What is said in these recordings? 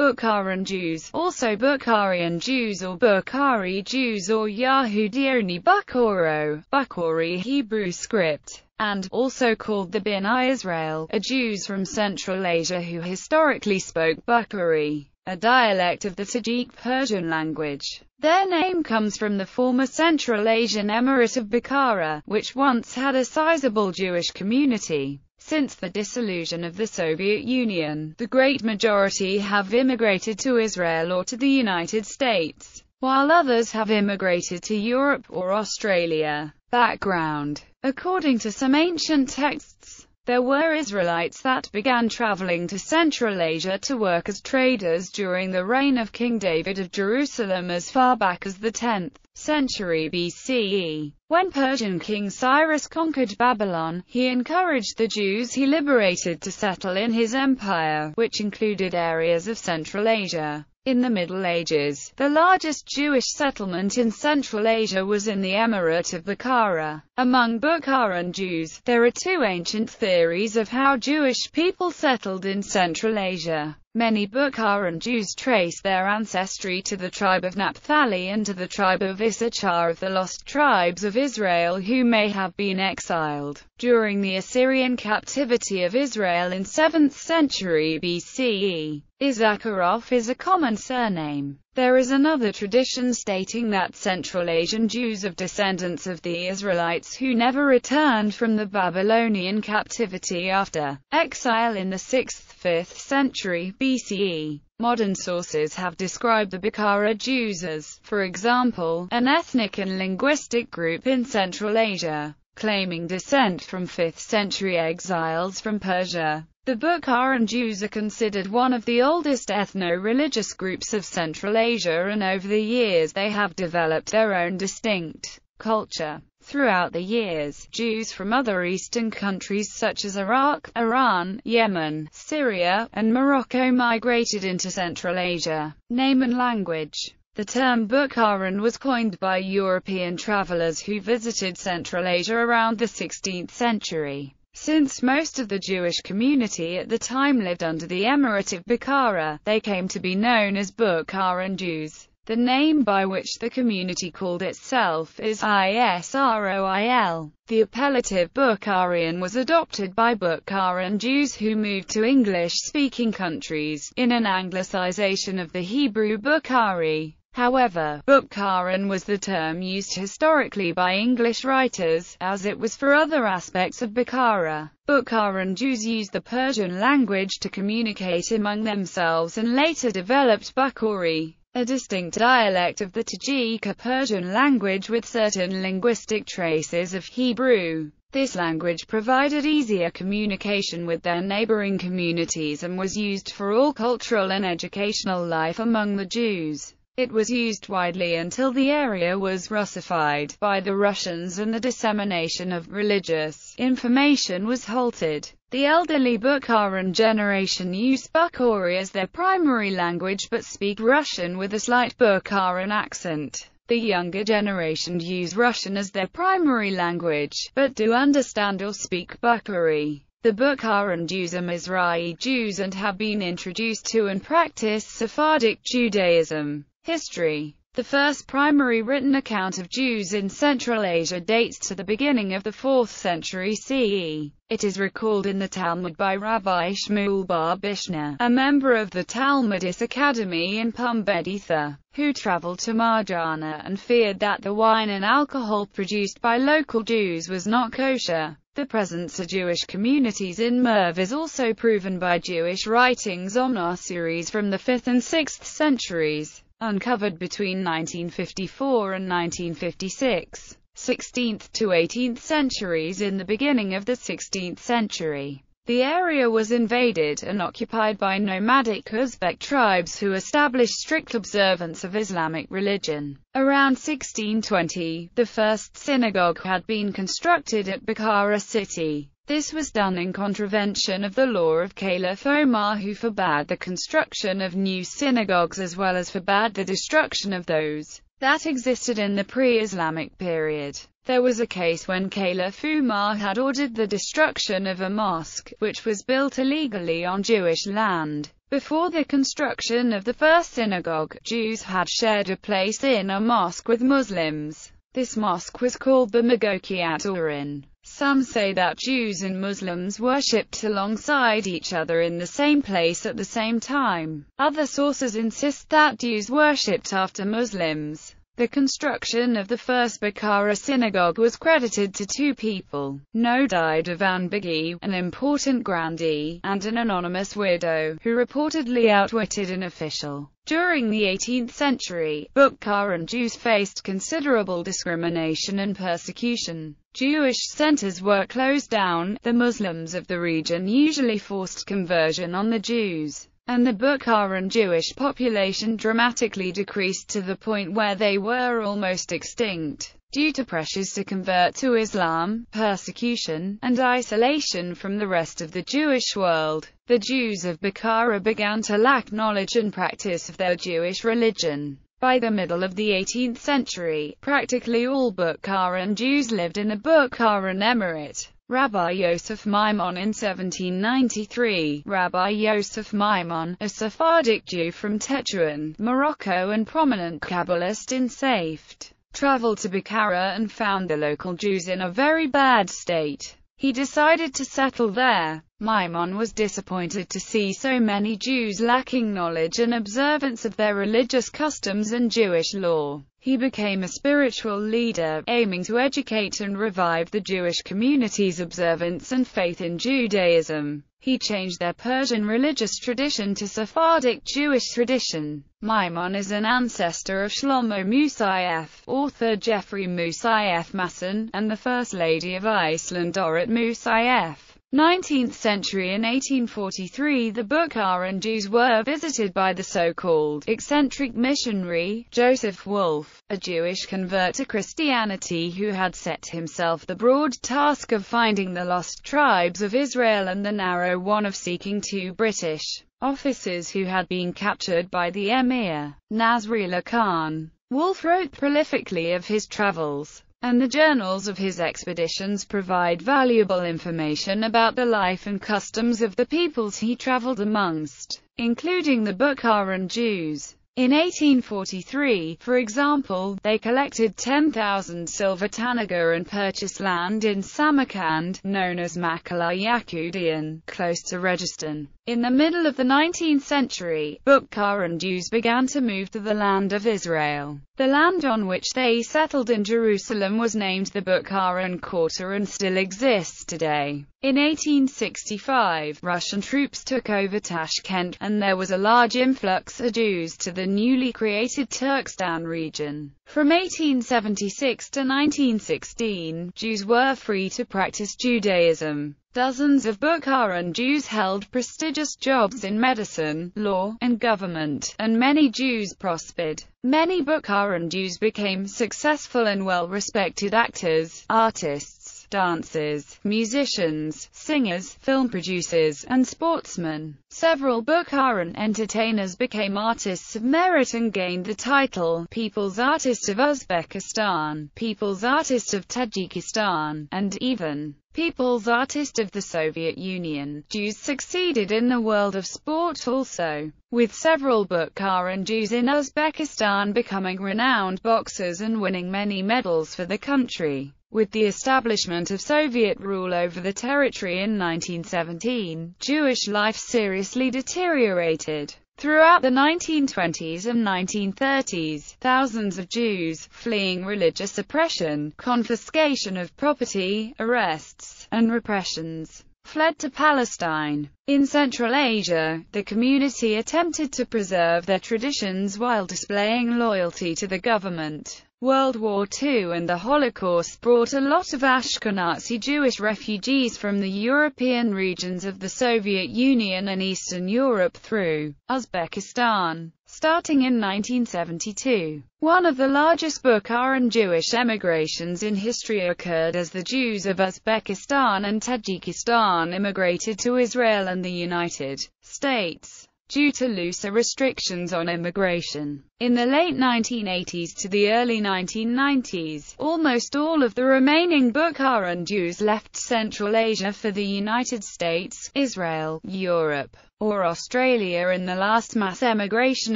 Bukharan Jews, also Bukharian Jews or Bukhari Jews or Yahudioni Bukhari Hebrew script, and, also called the Bnei Israel, are Jews from Central Asia who historically spoke Bukhari, a dialect of the Tajik Persian language. Their name comes from the former Central Asian Emirate of Bukhara, which once had a sizable Jewish community. Since the dissolution of the Soviet Union, the great majority have immigrated to Israel or to the United States, while others have immigrated to Europe or Australia. Background. According to some ancient texts, there were Israelites that began traveling to Central Asia to work as traders during the reign of King David of Jerusalem as far back as the 10th century BCE. When Persian King Cyrus conquered Babylon, he encouraged the Jews he liberated to settle in his empire, which included areas of Central Asia. In the Middle Ages, the largest Jewish settlement in Central Asia was in the Emirate of Bukhara. Among Bukharan Jews, there are two ancient theories of how Jewish people settled in Central Asia. Many Bukharan Jews trace their ancestry to the tribe of Naphtali and to the tribe of Issachar of the lost tribes of Israel who may have been exiled during the Assyrian captivity of Israel in 7th century BCE. Issacharoff is a common surname. There is another tradition stating that Central Asian Jews are descendants of the Israelites who never returned from the Babylonian captivity after exile in the 6th–5th century BCE. Modern sources have described the Bukhara Jews as, for example, an ethnic and linguistic group in Central Asia, claiming descent from 5th century exiles from Persia. The Bukharan Jews are considered one of the oldest ethno-religious groups of Central Asia, and over the years they have developed their own distinct culture. Throughout the years, Jews from other Eastern countries such as Iraq, Iran, Yemen, Syria, and Morocco migrated into Central Asia. Name and language. The term Bukharan was coined by European travelers who visited Central Asia around the 16th century. Since most of the Jewish community at the time lived under the Emirate of Bukhara, they came to be known as Bukharan Jews. The name by which the community called itself is Israel. The appellative Bukharian was adopted by Bukharan Jews who moved to English-speaking countries, in an anglicization of the Hebrew Bukhari. However, Bukharan was the term used historically by English writers, as it was for other aspects of Bukhara. Bukharan Jews used the Persian language to communicate among themselves and later developed Bukhari, a distinct dialect of the Tajik Persian language with certain linguistic traces of Hebrew. This language provided easier communication with their neighboring communities and was used for all cultural and educational life among the Jews. It was used widely until the area was Russified by the Russians and the dissemination of religious information was halted. The elderly Bukharan generation use Bukhari as their primary language but speak Russian with a slight Bukharan accent. The younger generation use Russian as their primary language, but do understand or speak Bukhari. The Bukharan Jews are Mizrahi Jews and have been introduced to and practice Sephardic Judaism. History. The first primary written account of Jews in Central Asia dates to the beginning of the 4th century CE. It is recalled in the Talmud by Rabbi Shmuel bar Bishna, a member of the Talmudist Academy in Pumbeditha, who traveled to Marjana and feared that the wine and alcohol produced by local Jews was not kosher. The presence of Jewish communities in Merv is also proven by Jewish writings on Osiris from the 5th and 6th centuries. Uncovered between 1954 and 1956, 16th to 18th centuries. In the beginning of the 16th century, the area was invaded and occupied by nomadic Uzbek tribes who established strict observance of Islamic religion. Around 1620, the first synagogue had been constructed at Bukhara city. This was done in contravention of the law of Caliph Omar, who forbade the construction of new synagogues as well as forbade the destruction of those that existed in the pre-Islamic period. There was a case when Caliph Umar had ordered the destruction of a mosque, which was built illegally on Jewish land. Before the construction of the first synagogue, Jews had shared a place in a mosque with Muslims. This mosque was called the Megokiat Urin. Some say that Jews and Muslims worshipped alongside each other in the same place at the same time. Other sources insist that Jews worshipped after Muslims. The construction of the first Bukhara synagogue was credited to two people, Nodai Divan Begi, an important grandee, and an anonymous widow, who reportedly outwitted an official. During the 18th century, Bukharan Jews faced considerable discrimination and persecution. Jewish centers were closed down, the Muslims of the region usually forced conversion on the Jews, and the Bukharan Jewish population dramatically decreased to the point where they were almost extinct. Due to pressures to convert to Islam, persecution, and isolation from the rest of the Jewish world, the Jews of Bukhara began to lack knowledge and practice of their Jewish religion. By the middle of the 18th century, practically all Bukharan Jews lived in a Bukharan emirate. Rabbi Yosef Maimon in 1793. Rabbi Yosef Maimon, a Sephardic Jew from Tetuan, Morocco and prominent Kabbalist in Safed, traveled to Bukhara and found the local Jews in a very bad state. He decided to settle there. Maimon was disappointed to see so many Jews lacking knowledge and observance of their religious customs and Jewish law. He became a spiritual leader, aiming to educate and revive the Jewish community's observance and faith in Judaism. He changed their Persian religious tradition to Sephardic Jewish tradition. Maimon is an ancestor of Shlomo Moshiach, author Jeffrey Moshiach Masson, and the First Lady of Iceland Dorit Moshiach. 19th century. In 1843, the Bukharan Jews were visited by the so-called eccentric missionary, Joseph Wolff, a Jewish convert to Christianity who had set himself the broad task of finding the lost tribes of Israel and the narrow one of seeking two British officers who had been captured by the Emir, Nasrullah Khan. Wolff wrote prolifically of his travels, and the journals of his expeditions provide valuable information about the life and customs of the peoples he traveled amongst, including the Bukharan Jews. In 1843, for example, they collected 10,000 silver tanaga and purchased land in Samarkand, known as Makala Yakudian, close to Registan. In the middle of the 19th century, Bukharan Jews began to move to the land of Israel. The land on which they settled in Jerusalem was named the Bukharan Quarter and still exists today. In 1865, Russian troops took over Tashkent, and there was a large influx of Jews to the newly created Turkestan region. From 1876 to 1916, Jews were free to practice Judaism. Dozens of Bukharan Jews held prestigious jobs in medicine, law, and government, and many Jews prospered. Many Bukharan Jews became successful and well-respected actors, artists, dancers, musicians, singers, film producers, and sportsmen. Several Bukharan entertainers became artists of merit and gained the title People's Artist of Uzbekistan, People's Artist of Tajikistan, and even People's Artist of the Soviet Union. Jews succeeded in the world of sport also, with several Bukharan Jews in Uzbekistan becoming renowned boxers and winning many medals for the country. With the establishment of Soviet rule over the territory in 1917, Jewish life seriously deteriorated. Throughout the 1920s and 1930s, thousands of Jews, fleeing religious oppression, confiscation of property, arrests, and repressions, fled to Palestine. In Central Asia, the community attempted to preserve their traditions while displaying loyalty to the government. World War II and the Holocaust brought a lot of Ashkenazi Jewish refugees from the European regions of the Soviet Union and Eastern Europe through Uzbekistan. Starting in 1972, one of the largest Bukharan Jewish emigrations in history occurred as the Jews of Uzbekistan and Tajikistan immigrated to Israel and the United States. due to looser restrictions on immigration. In the late 1980s to the early 1990s, almost all of the remaining Bukharan Jews left Central Asia for the United States, Israel, Europe, or Australia in the last mass emigration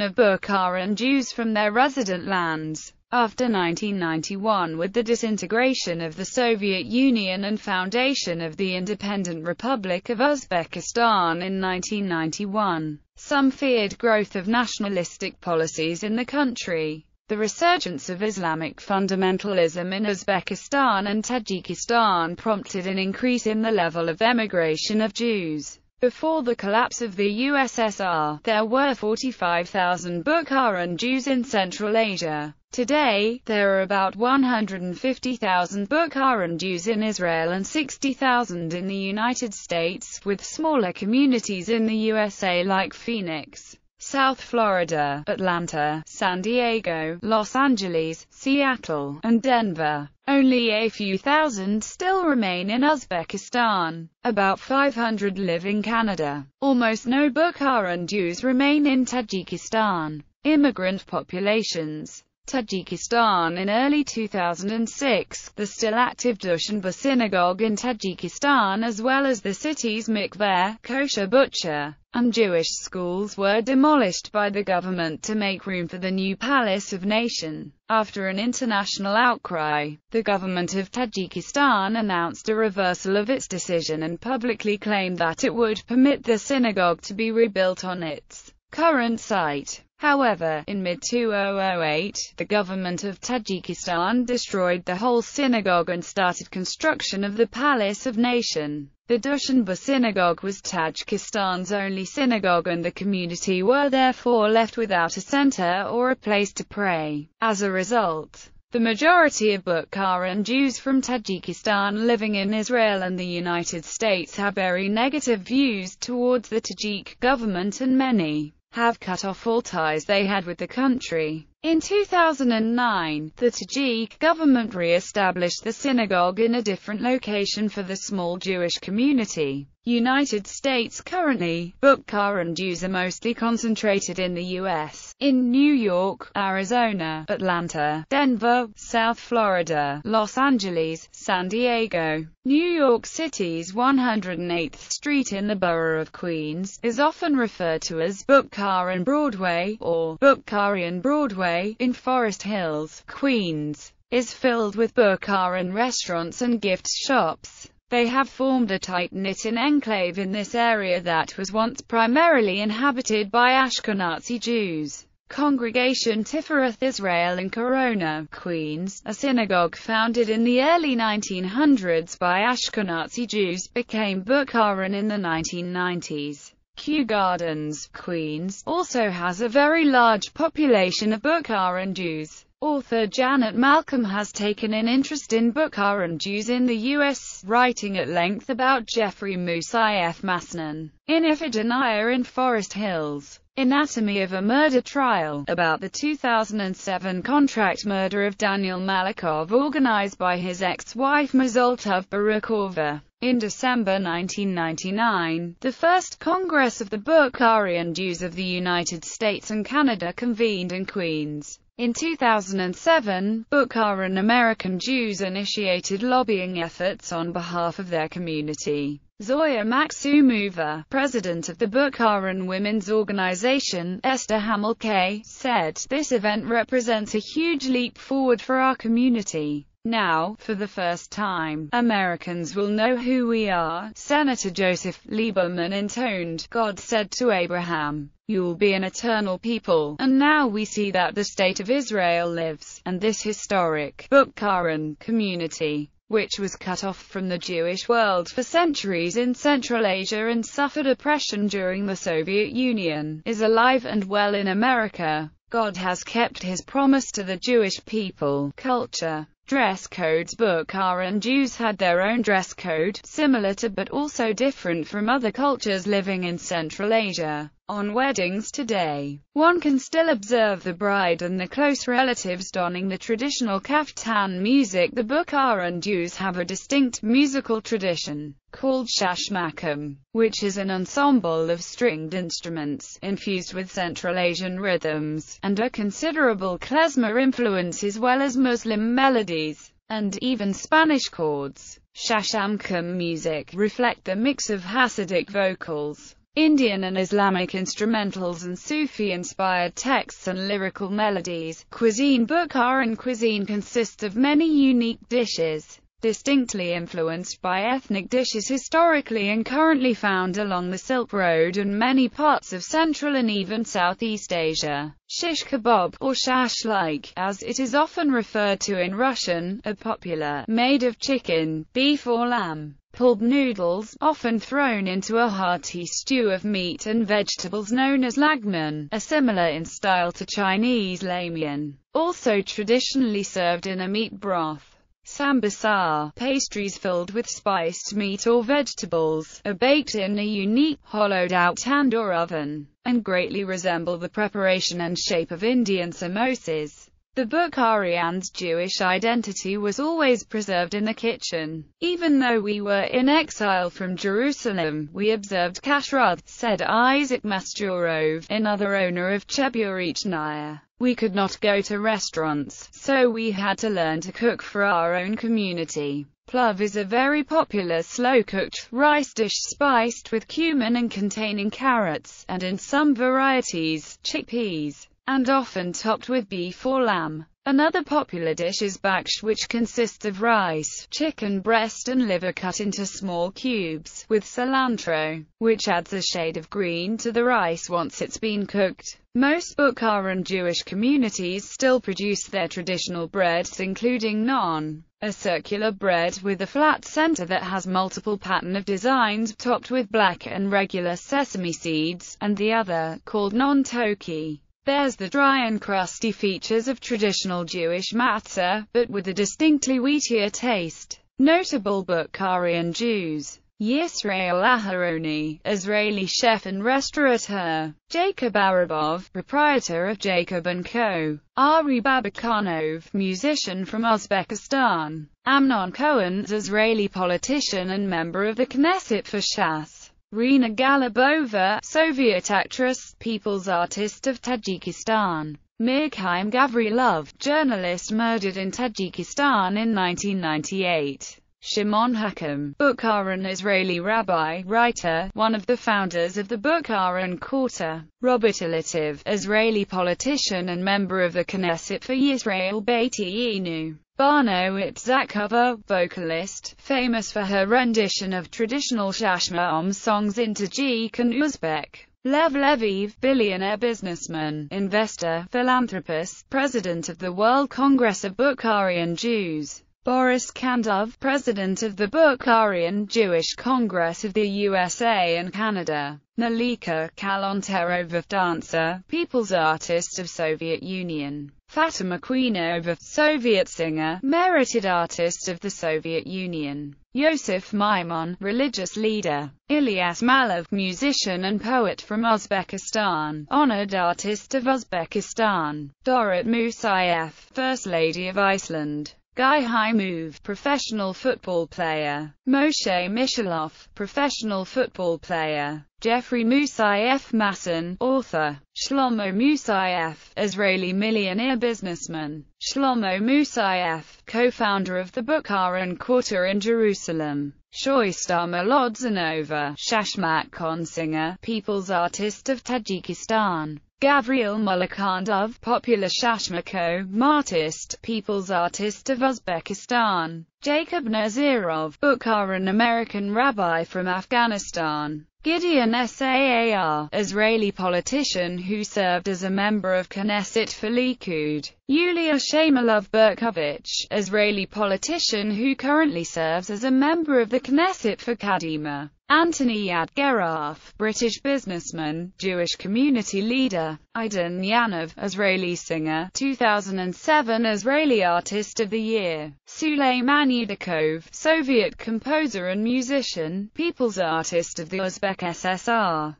of Bukharan Jews from their resident lands. After 1991, with the disintegration of the Soviet Union and foundation of the Independent Republic of Uzbekistan in 1991, some feared growth of nationalistic policies in the country. The resurgence of Islamic fundamentalism in Uzbekistan and Tajikistan prompted an increase in the level of emigration of Jews. Before the collapse of the USSR, there were 45,000 Bukharan Jews in Central Asia. Today, there are about 150,000 Bukharan Jews in Israel and 60,000 in the United States, with smaller communities in the USA like Phoenix, South Florida, Atlanta, San Diego, Los Angeles, Seattle, and Denver. Only a few thousand still remain in Uzbekistan. About 500 live in Canada. Almost no Bukharan Jews remain in Tajikistan. Immigrant populations. Tajikistan. In early 2006, the still active Dushanbe synagogue in Tajikistan as well as the city's mikveh, kosher butcher, and Jewish schools were demolished by the government to make room for the new Palace of Nation. After an international outcry, the government of Tajikistan announced a reversal of its decision and publicly claimed that it would permit the synagogue to be rebuilt on its current site. However, in mid-2008, the government of Tajikistan destroyed the whole synagogue and started construction of the Palace of Nation. The Dushanbe synagogue was Tajikistan's only synagogue and the community were therefore left without a center or a place to pray. As a result, the majority of Bukharan Jews from Tajikistan living in Israel and the United States have very negative views towards the Tajik government and many have cut off all ties they had with the country. In 2009, the Tajik government re-established the synagogue in a different location for the small Jewish community. United States. Currently, Bukharan Jews are mostly concentrated in the U.S., in New York, Arizona, Atlanta, Denver, South Florida, Los Angeles, San Diego. New York City's 108th Street in the borough of Queens is often referred to as Bukharan Broadway, or Bukharian Broadway, in Forest Hills, Queens, is filled with Bukharan restaurants and gift shops. They have formed a tight-knit enclave in this area that was once primarily inhabited by Ashkenazi Jews. Congregation Tiferet Israel in Corona, Queens, a synagogue founded in the early 1900s by Ashkenazi Jews, became Bukharan in the 1990s. Kew Gardens, Queens, also has a very large population of Bukharan Jews. Author Janet Malcolm has taken an interest in Bukharan Jews in the U.S., writing at length about Jeffrey Moussaieff Masnan, in Iphigenia in Forest Hills, Anatomy of a Murder Trial, about the 2007 contract murder of Daniel Malikov organized by his ex-wife Mazoltov Barakova. In December 1999, the first Congress of the Bukharian Jews of the United States and Canada convened in Queens. In 2007, Bukharan American Jews initiated lobbying efforts on behalf of their community. Zoya Maksumova, president of the Bukharan Women's Organization, Esther Hamilke, said, "This event represents a huge leap forward for our community. Now, for the first time, Americans will know who we are." Senator Joseph Lieberman intoned, "God said to Abraham, 'You'll be an eternal people,' and now we see that the state of Israel lives, and this historic Bukharan community, which was cut off from the Jewish world for centuries in Central Asia and suffered oppression during the Soviet Union, is alive and well in America. God has kept his promise to the Jewish people." Culture. Dress codes. Bukharan Jews had their own dress code, similar to but also different from other cultures living in Central Asia. On weddings today, one can still observe the bride and the close relatives donning the traditional kaftan music. The Bukharan Jews have a distinct musical tradition, called shashmakam, which is an ensemble of stringed instruments, infused with Central Asian rhythms, and a considerable klezmer influence as well as Muslim melodies, and even Spanish chords. Shashamkam music reflect the mix of Hasidic vocals, Indian and Islamic instrumentals and Sufi-inspired texts and lyrical melodies. Cuisine. Bukharan cuisine consists of many unique dishes, distinctly influenced by ethnic dishes historically and currently found along the Silk Road and many parts of Central and even Southeast Asia. Shish kebab, or shashlik, as it is often referred to in Russian, are popular, made of chicken, beef or lamb. Pulled noodles, often thrown into a hearty stew of meat and vegetables known as lagman, are similar in style to Chinese lamian, also traditionally served in a meat broth. Sambusa, pastries filled with spiced meat or vegetables, are baked in a unique, hollowed-out tandoor oven, and greatly resemble the preparation and shape of Indian samosas. The Bukharians' Jewish identity was always preserved in the kitchen. Even though we were in exile from Jerusalem, we observed kashrut, said Isaac Masturov, another owner of Cheburitnaya. We could not go to restaurants, so we had to learn to cook for our own community. Plov is a very popular slow-cooked rice dish spiced with cumin and containing carrots, and in some varieties, chickpeas, and often topped with beef or lamb. Another popular dish is baksht, which consists of rice, chicken breast and liver cut into small cubes, with cilantro, which adds a shade of green to the rice once it's been cooked. Most Bukharan Jewish communities still produce their traditional breads, including naan, a circular bread with a flat center that has multiple pattern of designs topped with black and regular sesame seeds, and the other, called non-toki, bears the dry and crusty features of traditional Jewish matzah, but with a distinctly wheatier taste. Notable Bukharian Jews: Yisrael Aharoni, Israeli chef and restaurateur; Jacob Arabov, proprietor of Jacob & Co.; Ari Babakanov, musician from Uzbekistan; Amnon Cohen, Israeli politician and member of the Knesset for Shas; Rina Galibova, Soviet actress, people's artist of Tajikistan; Mikhail Gavrilov, journalist murdered in Tajikistan in 1998; Shimon Hakam, Bukharan Israeli rabbi, writer, one of the founders of the Bukharan Quarter; Robert Ilativ, Israeli politician and member of the Knesset for Yisrael Beiteinu; Bano Itzakova, vocalist, famous for her rendition of traditional Shashma'om songs in Tajik and Uzbek; Lev Leviv, billionaire businessman, investor, philanthropist, president of the World Congress of Bukharian Jews; Boris Kandov, president of the Bukharian Jewish Congress of the USA and Canada; Nalika Kalonterova, dancer, people's artist of Soviet Union; Fatima Queenova, Soviet singer, merited artist of the Soviet Union; Yosef Maimon, religious leader; Ilyas Malov, musician and poet from Uzbekistan, honored artist of Uzbekistan; Dorit Musayev, First Lady of Iceland; Guy Haimov, professional football player; Moshe Mishalov, professional football player; Jeffrey Musayev Masson, author; Shlomo Musayev, Israeli millionaire businessman; Shlomo Musayev, co-founder of the Bukharan Quarter in Jerusalem; Shoista Molodzanova, Shashmak singer, people's artist of Tajikistan; Gavriel Molokandov, popular Shashmako, artist, people's artist of Uzbekistan; Jacob Nazirov, Bukharan American rabbi from Afghanistan; Gideon Saar, Israeli politician who served as a member of Knesset for Likud; Yulia Shamalov Berkovich, Israeli politician who currently serves as a member of the Knesset for Kadima; Anthony Yadgerov, British businessman, Jewish community leader; Idan Yanov, Israeli singer, 2007 Israeli Artist of the Year; Suleiman Yudakov, Soviet composer and musician, people's artist of the Uzbek SSR.